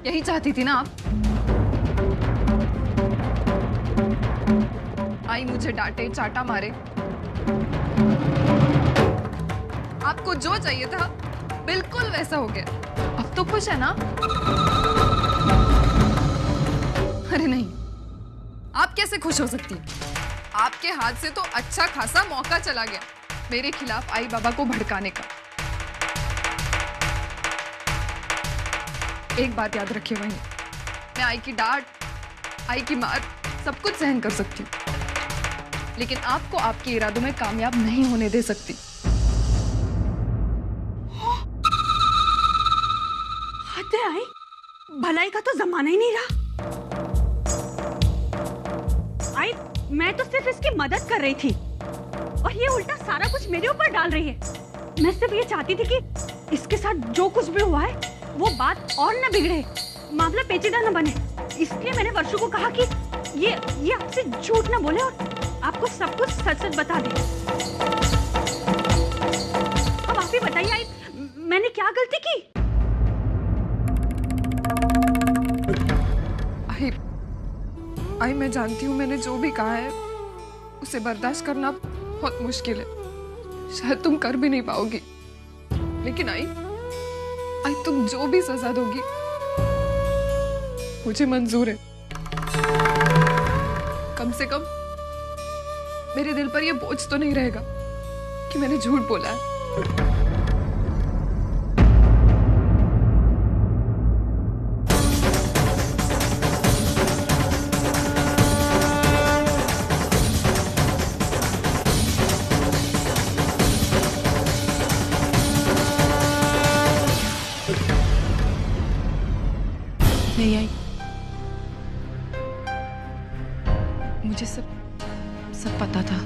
यही चाहती थी ना आप? आई मुझे डांटे, चाटा मारे। आपको जो चाहिए था बिल्कुल वैसा हो गया। अब तो खुश है ना? अरे नहीं, आप कैसे खुश हो सकती? आपके हाथ से तो अच्छा खासा मौका चला गया मेरे खिलाफ आई बाबा को भड़काने का। एक बात याद रखिए वहीं, मैं आई की डांट, आई की मार सब कुछ सहन कर सकती हूँ, लेकिन आपको आपके इरादों में कामयाब नहीं होने दे सकती। हद है आई, भलाई का तो जमाना ही नहीं रहा। आई, मैं तो सिर्फ इसकी मदद कर रही थी और ये उल्टा सारा कुछ मेरे ऊपर डाल रही है। मैं सिर्फ ये चाहती थी कि इसके साथ जो कुछ भी हुआ है वो बात और न बिगड़े, मामला पेचीदा न बने। इसलिए मैंने वर्षू को कहा कि ये आपसे झूठ न बोले और आपको सब कुछ सच सच बता दे। अब आप ही बताइए आई, मैंने क्या गलती की? आई मैं जानती हूँ मैंने जो भी कहा है उसे बर्दाश्त करना बहुत मुश्किल है, शायद तुम कर भी नहीं पाओगी, लेकिन आई तुम जो भी सजा दोगी मुझे मंजूर है। कम से कम मेरे दिल पर यह बोझ तो नहीं रहेगा कि मैंने झूठ बोला है। नहीं आई, मुझे सब पता था।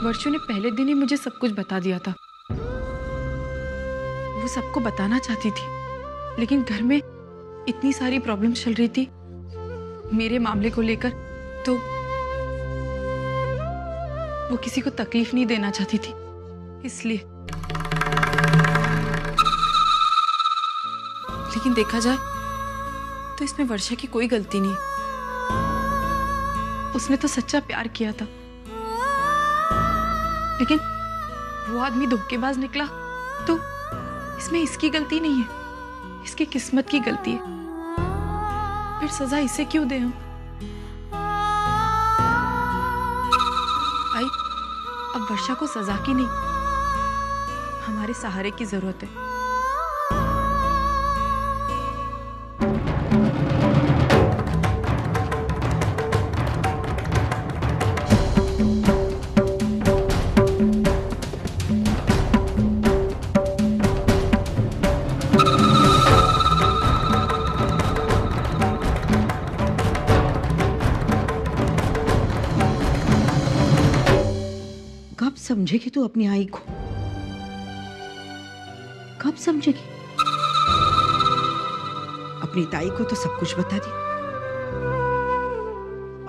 वर्षु ने पहले दिन ही मुझे सब कुछ बता दिया था। वो सबको बताना चाहती थी, लेकिन घर में इतनी सारी प्रॉब्लम्स चल रही थी मेरे मामले को लेकर, तो वो किसी को तकलीफ नहीं देना चाहती थी, इसलिए। लेकिन देखा जाए तो इसमें वर्षा की कोई गलती नहीं। उसने तो सच्चा प्यार किया था, लेकिन वो आदमी धोखेबाज निकला, तो इसमें इसकी गलती नहीं है, इसकी किस्मत की गलती है। फिर सजा इसे क्यों दे हम? आई, अब वर्षा को सजा की नहीं, हमारे सहारे की जरूरत है। कब समझेगी तू अपनी आई को? कब समझेगी? अपनी ताई को तो सब कुछ बता दिया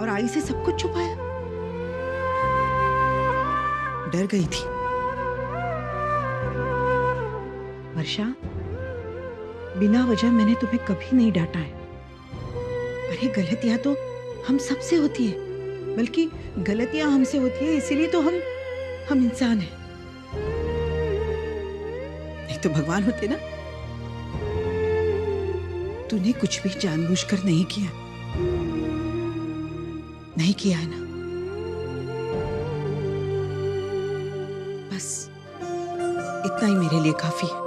और आई से सब कुछ छुपाया। डर गई थी। वर्षा, बिना वजह मैंने तुम्हें कभी नहीं डांटा है। अरे गलतियां तो हम सबसे होती है, बल्कि गलतियां हमसे होती है इसीलिए तो हम इंसान हैं। नहीं तो भगवान होते ना। तूने कुछ भी जानबूझकर नहीं किया, नहीं किया है ना? बस इतना ही मेरे लिए काफी है।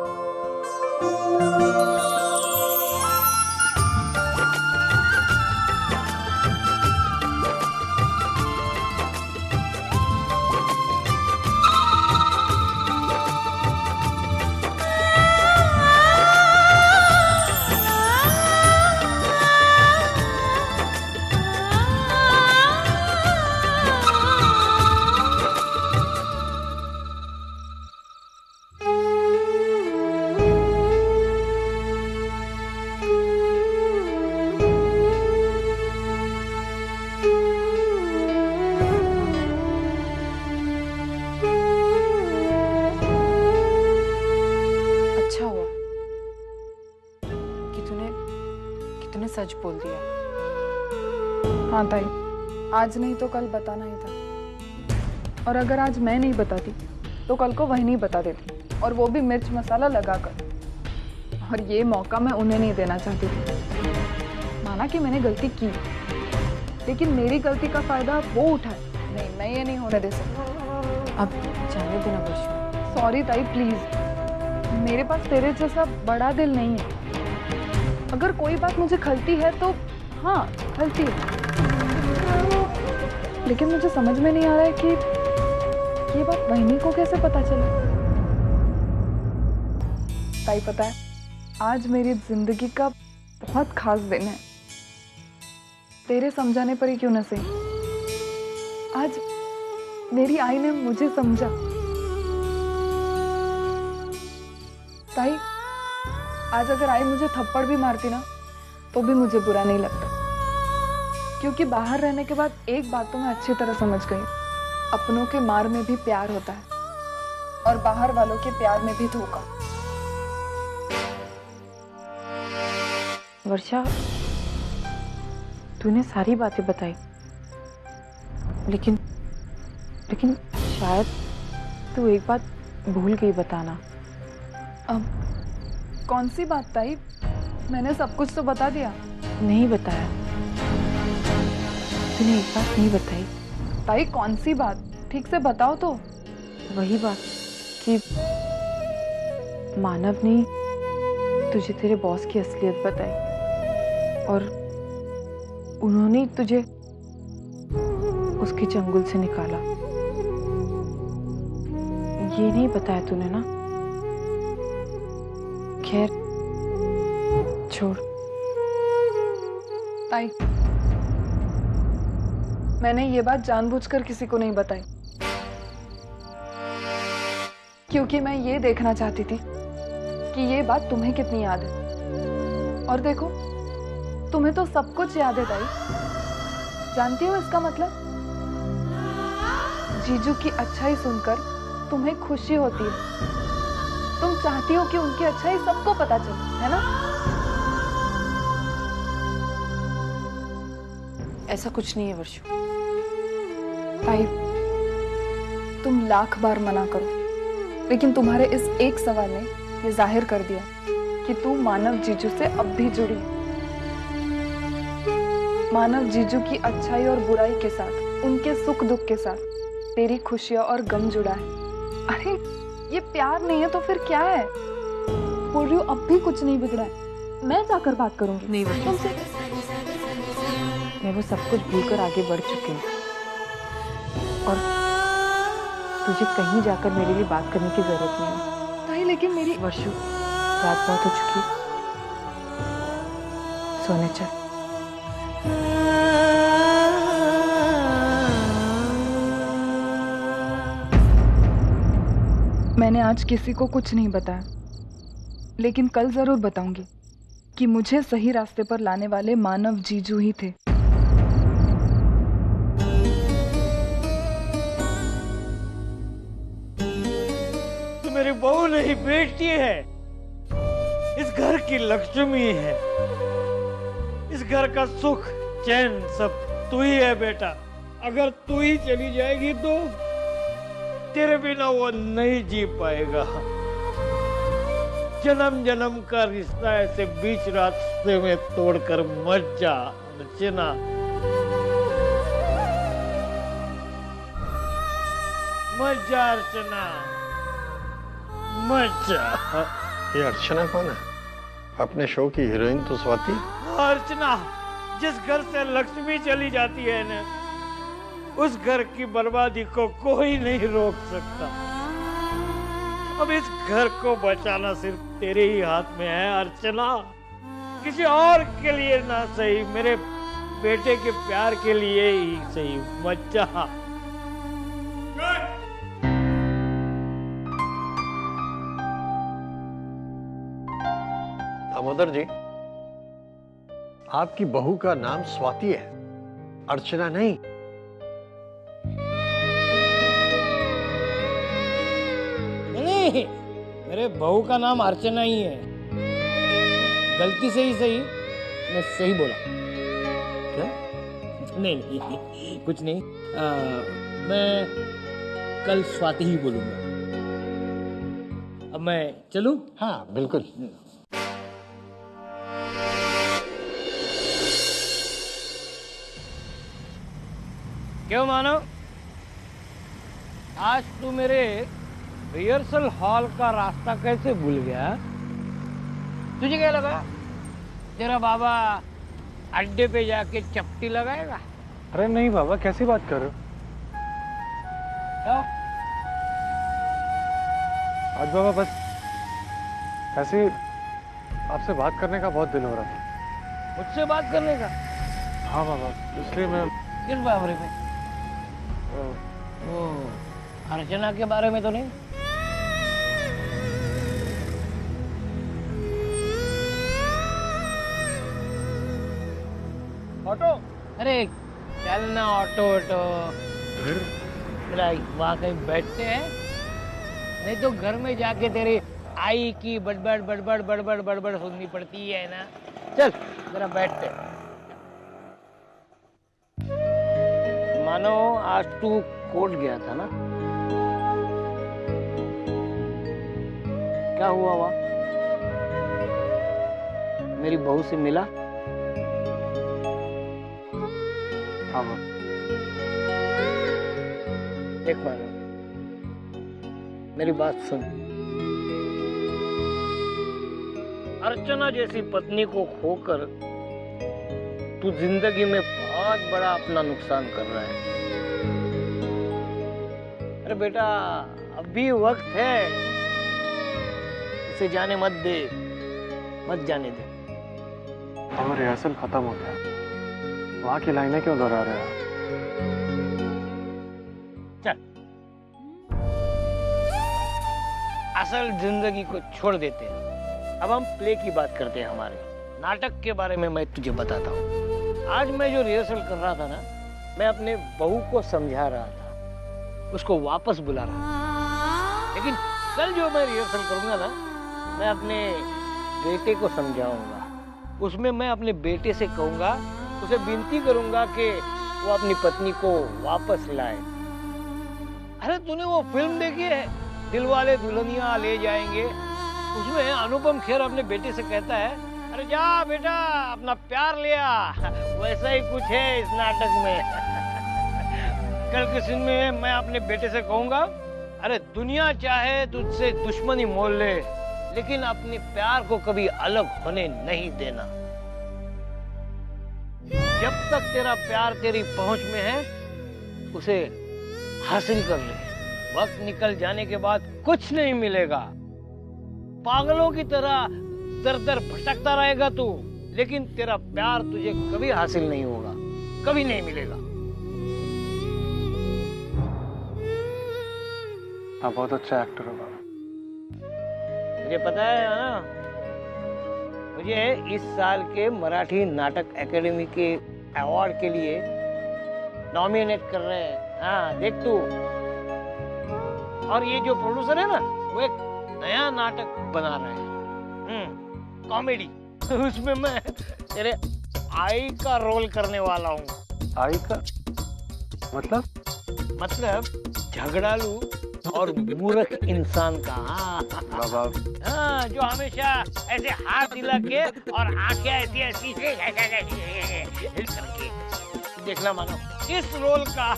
तूने सच बोल दिया। हाँ ताई, आज नहीं तो कल बताना ही था। और अगर आज मैं नहीं बताती तो कल को वही नहीं बता देती, और वो भी मिर्च मसाला लगाकर। और ये मौका मैं उन्हें नहीं देना चाहती थी। माना कि मैंने गलती की, लेकिन मेरी गलती का फायदा वो उठाए। नहीं, मैं ये नहीं होने दे सकती। अब जाने देना वर्षा। सॉरी ताई, प्लीज। मेरे पास तेरे जैसा बड़ा दिल नहीं है। अगर कोई बात मुझे खलती है तो हाँ, खलती है, लेकिन मुझे समझ में नहीं आ रहा है कि ये बात वहिनी को कैसे पता चली। ताई पता है, आज मेरी जिंदगी का बहुत खास दिन है। तेरे समझाने पर ही क्यों न सही, आज मेरी आई ने मुझे समझा। ताई, आज अगर आई मुझे थप्पड़ भी मारती ना तो भी मुझे बुरा नहीं लगता, क्योंकि बाहर रहने के बाद एक बात तो मैं अच्छी तरह समझ गई, अपनों के मार में भी प्यार होता है और बाहर वालों के प्यार में भी धोखा। वर्षा, तूने सारी बातें बताई, लेकिन शायद तू एक बात भूल गई बताना। अब कौन सी बात ताई? मैंने सब कुछ तो बता दिया। नहीं बताया, तूने एक बात नहीं बताई। ताई कौन सी बात? ठीक से बताओ तो। वही बात कि मानव ने तुझे तेरे बॉस की असलियत बताई और उन्होंने तुझे उसके चंगुल से निकाला। ये नहीं बताया तूने ना? खैर छोड़। ताई, मैंने ये बात जानबूझकर किसी को नहीं बताई, क्योंकि मैं ये देखना चाहती थी कि ये बात तुम्हें कितनी याद है। और देखो, तुम्हें तो सब कुछ याद है ताई। जानती हो इसका मतलब? जीजू की अच्छाई सुनकर तुम्हें खुशी होती है। तुम चाहती हो कि उनकी अच्छाई सबको पता चले, है ना? ऐसा कुछ नहीं है वर्षु। ताई, तुम लाख बार मना करो, लेकिन तुम्हारे इस एक सवाल ने ये जाहिर कर दिया कि तू मानव जीजू से अब भी जुड़ी है। मानव जीजू की अच्छाई और बुराई के साथ, उनके सुख दुख के साथ तेरी खुशियां और गम जुड़ा है। अरे ये प्यार नहीं है तो फिर क्या है? बोल रही हूँ, अब भी कुछ नहीं बिगड़ा है। मैं जाकर बात करूंगी। नहीं वर्षा, तुमसे मैं वो सब कुछ भूलकर आगे बढ़ चुकी हूँ और तुझे कहीं जाकर मेरे लिए बात करने की जरूरत नहीं है। ताई, लेकिन मेरी वर्षु, रात बहुत हो चुकी है, सोने चल। मैंने आज किसी को कुछ नहीं बताया, लेकिन कल जरूर बताऊंगी कि मुझे सही रास्ते पर लाने वाले मानव जीजू ही थे। तो मेरी बहू नहीं, बेटी है। इस घर की लक्ष्मी है। इस घर का सुख चैन सब तू ही है बेटा। अगर तू ही चली जाएगी तो तेरे बिना वो नहीं जी पाएगा। जन्म जन्म का रिश्ता ऐसे बीच रास्ते में तोड़कर मत जा अर्चना। मत जा अर्चना, मत जा। ये अर्चना कौन है? अपने शो की हीरोइन तो स्वाति। अर्चना, जिस घर से लक्ष्मी चली जाती है ना, उस घर की बर्बादी को कोई नहीं रोक सकता। अब इस घर को बचाना सिर्फ तेरे ही हाथ में है अर्चना। किसी और के लिए ना सही, मेरे बेटे के प्यार के लिए ही सही, मत जा। दामोदर जी, आपकी बहू का नाम स्वाति है, अर्चना नहीं। नहीं, मेरे बहू का नाम अर्चना ही है। गलती से ही सही, मैं सही बोला। क्या? नहीं कुछ नहीं। मैं कल स्वाति ही बोलूंगा। अब मैं चलूं? हाँ बिल्कुल। क्यों मानो, आज तू मेरे रिहर्सल हॉल का रास्ता कैसे भूल गया? तुझे क्या लगा तेरा बाबा अड्डे पे जाके चपटी लगाएगा? अरे नहीं बाबा, कैसी बात कर रहे हो? क्या? आज बाबा बस ऐसे ही आपसे बात करने का बहुत दिल हो रहा था। मुझसे बात करने का? हाँ बाबा, इसलिए मैं किस बारे में? ओ, अर्चना के बारे में तो नहीं? ऑटो? अरे चलना ऑटो ऑटो। वहाँ कहीं बैठते हैं, नहीं तो घर में जाके तेरी आई की बड़बड़ बड़बड़ बड़बड़ बड़बड़ सुननी पड़ती है ना। चल जरा बैठते। मानो आज तू कोर्ट गया था ना, क्या हुआ वहाँ? मेरी बहू से मिला? हाँ बाबा। देख मानो, मेरी बात सुन। अर्चना जैसी पत्नी को खोकर तू जिंदगी में बहुत बड़ा अपना नुकसान कर रहा है। अरे बेटा, अभी वक्त है, उसे जाने मत दे, मत जाने दे। अब रिहर्सल खत्म हो गया, वहाँ की लाइनें क्यों दोहरा रहे हैं? चल असल जिंदगी को छोड़ देते हैं, अब हम प्ले की बात करते हैं। हमारे नाटक के बारे में मैं तुझे बताता हूँ। आज मैं जो रिहर्सल कर रहा था ना, मैं अपने बहू को समझा रहा था, उसको वापस बुला रहा था। लेकिन कल जो मैं रिहर्सल करूंगा ना, मैं अपने बेटे को समझाऊंगा। उसमें मैं अपने बेटे से कहूंगा, उसे विनती करूंगा कि वो अपनी पत्नी को वापस लाए। अरे तूने वो फिल्म देखी है, दिलवाले दुल्हनिया ले जाएंगे? उसमें अनुपम खेर अपने बेटे से कहता है, अरे जा बेटा अपना प्यार ले आ। वैसा ही कुछ है इस नाटक में। कल के सीन में मैं अपने बेटे से कहूंगा, अरे दुनिया चाहे तुझसे दुश्मनी मोल ले, लेकिन अपने प्यार को कभी अलग होने नहीं देना। जब तक तेरा प्यार तेरी पहुंच में है, उसे हासिल कर ले। वक्त निकल जाने के बाद कुछ नहीं मिलेगा। पागलों की तरह दर दर भटकता रहेगा तू, लेकिन तेरा प्यार तुझे कभी हासिल नहीं होगा, कभी नहीं मिलेगा। आप बहुत अच्छा एक्टर हो बाबा। मुझे पता है ना, मुझे इस साल के मराठी नाटक एकेडमी के अवार्ड के लिए नॉमिनेट कर रहे हैं। हाँ देख तू। और ये जो प्रोड्यूसर है ना, वो एक नया नाटक बना रहे हैं, कॉमेडी। उसमें मैं तेरे आई का रोल करने वाला हूँ। आई का मतलब? मतलब झगड़ालू और मूर्ख इंसान का। बाबा हाँ, जो हमेशा ऐसे हाथ हिला के और आंखें ऐसी ऐसी करके। देखना मानो, इस रोल का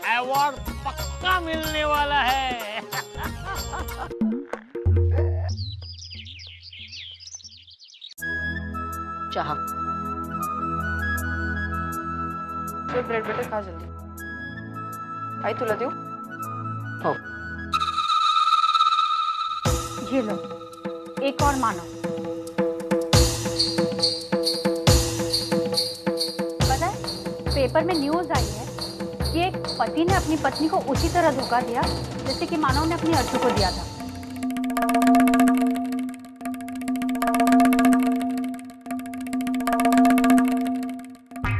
अवार्ड पक्का मिलने वाला है। चाह ब्रेड बटर खा जल्दी। आई तुला देऊ? हो, ये लो, एक और मानो। पता है, पेपर में न्यूज आई है कि एक पति ने अपनी पत्नी को उसी तरह धोखा दिया जैसे कि मानव ने अपनी अर्जू को दिया था।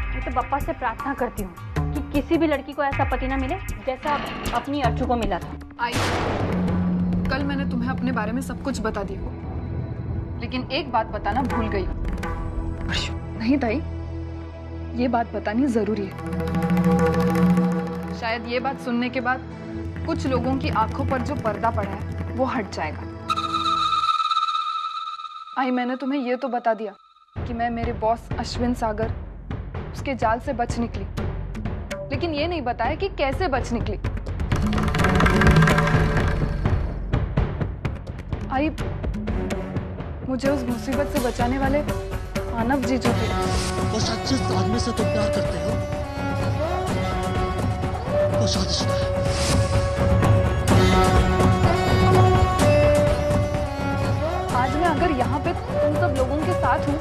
मैं तो बप्पा से प्रार्थना करती हूँ कि किसी भी लड़की को ऐसा पति ना मिले जैसा अपनी अर्जू को मिला था। आई, कल मैंने तुम्हें अपने बारे में सब कुछ बता दिया, लेकिन एक बात बताना भूल गई। नहीं ताई, ये बात बतानी जरूरी है। शायद ये बात सुनने के बाद कुछ लोगों की आंखों पर जो पर्दा पड़ा है वो हट जाएगा। आई, मैंने तुम्हें ये तो बता दिया कि मैं मेरे बॉस अश्विन सागर उसके जाल से बच निकली, लेकिन ये नहीं बताया कि कैसे बच निकली। आई, मुझे उस मुसीबत से बचाने वाले मानव जीजू थे। वो शायद जिस आदमी से तुम प्यार करते हो वो शादीशुदा है। आज मैं अगर यहाँ पे तुम सब लोगों के साथ हूँ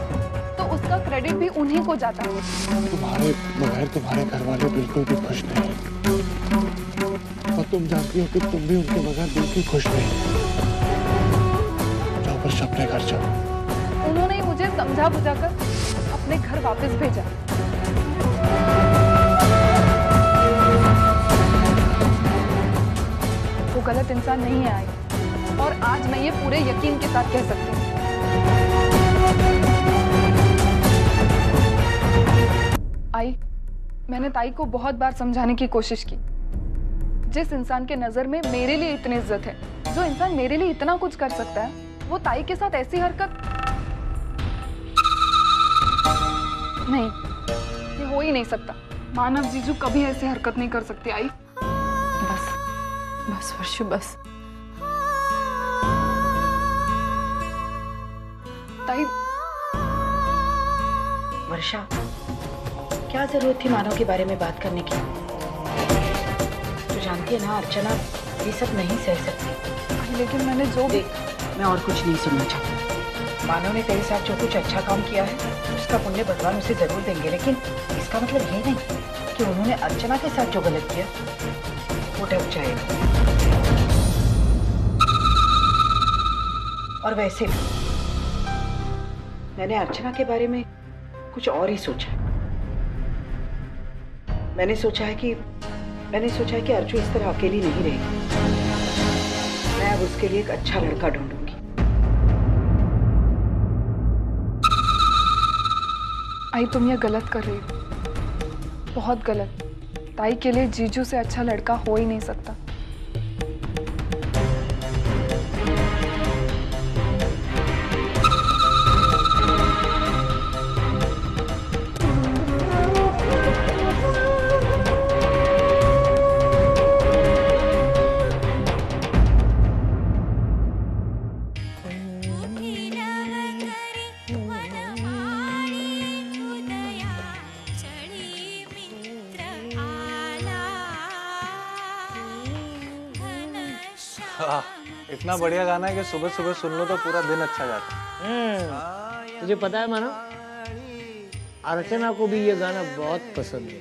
तो उसका क्रेडिट भी उन्हीं को जाता है। तुम्हारे बगैर तुम्हारे घर वाले बिल्कुल भी खुश नहीं, और तुम जानती हो कि तुम भी उनके बगैर बिल्कुल खुश नहीं। जाओ बस अपने घर जाओ। उन्होंने ही मुझे समझा बुझाकर अपने घर वापस भेजा। वो गलत इंसान नहीं है आई, और आज मैं ये पूरे यकीन के साथ कह सकती हूँ। आई, मैंने ताई को बहुत बार समझाने की कोशिश की। जिस इंसान के नजर में मेरे लिए इतनी इज्जत है, जो इंसान मेरे लिए इतना कुछ कर सकता है, वो ताई के साथ ऐसी हरकत नहीं, ये हो ही नहीं सकता। मानव जीजू कभी ऐसी हरकत नहीं कर सकती। आई, बस बस वर्षु बस। ताई, वर्षा, क्या जरूरत थी मानव के बारे में बात करने की? तो जानती है ना अर्चना, ये सब नहीं सह सकती। लेकिन मैंने जो देख, मैं और कुछ नहीं सुनना चाहती। मानव ने तेरे साथ जो कुछ अच्छा काम किया है उसका पुण्य भगवान उसे जरूर देंगे, लेकिन इसका मतलब ये नहीं कि उन्होंने अर्चना के साथ जो गलत किया वो ढक जाएगा। और वैसे भी मैंने अर्चना के बारे में कुछ और ही सोचा। मैंने सोचा है कि अर्चू इस तरह अकेली नहीं रहेगी। मैं अब उसके लिए एक अच्छा लड़का ढूंढूंगी। आई, तुम ये गलत कर रही हो, बहुत गलत। ताई के लिए जीजू से अच्छा लड़का हो ही नहीं सकता। इतना बढ़िया गाना है कि सुबह सुबह सुन लो तो पूरा दिन अच्छा जाता है। तुझे पता है मानो, अर्चना को भी ये गाना बहुत पसंद है।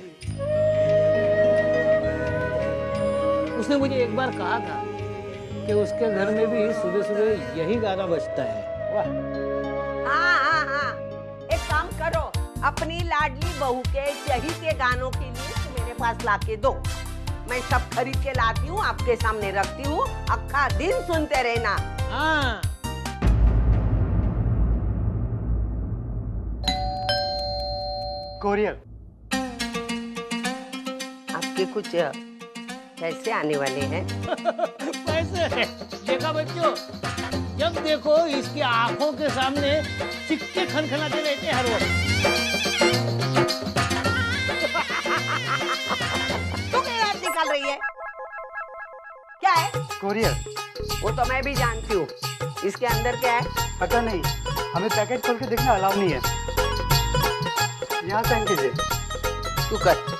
उसने मुझे एक बार कहा था कि उसके घर में भी सुबह सुबह यही गाना बजता है। वाह। हाँ, एक काम करो, अपनी लाडली बहू के यही के गानों की लिस्ट मेरे पास लाके दो। मैं सब खरीद के लाती हूँ, आपके सामने रखती हूँ, अक्खा दिन सुनते रहना। हाँ। कोरियर। आपके कुछ पैसे आने वाले हैं। पैसे? देखा बच्चों, जब देखो इसकी आंखों के सामने सिक्के खनखनाते रहते हर वक्त। तू क्या याद निकाल रही है? क्या है? कोरियर। वो तो मैं भी जानती हूँ। इसके अंदर क्या है? पता नहीं, हमें पैकेट खोल के देखना अलाउ नहीं है। यहाँ साइन कीजिए। तू कर।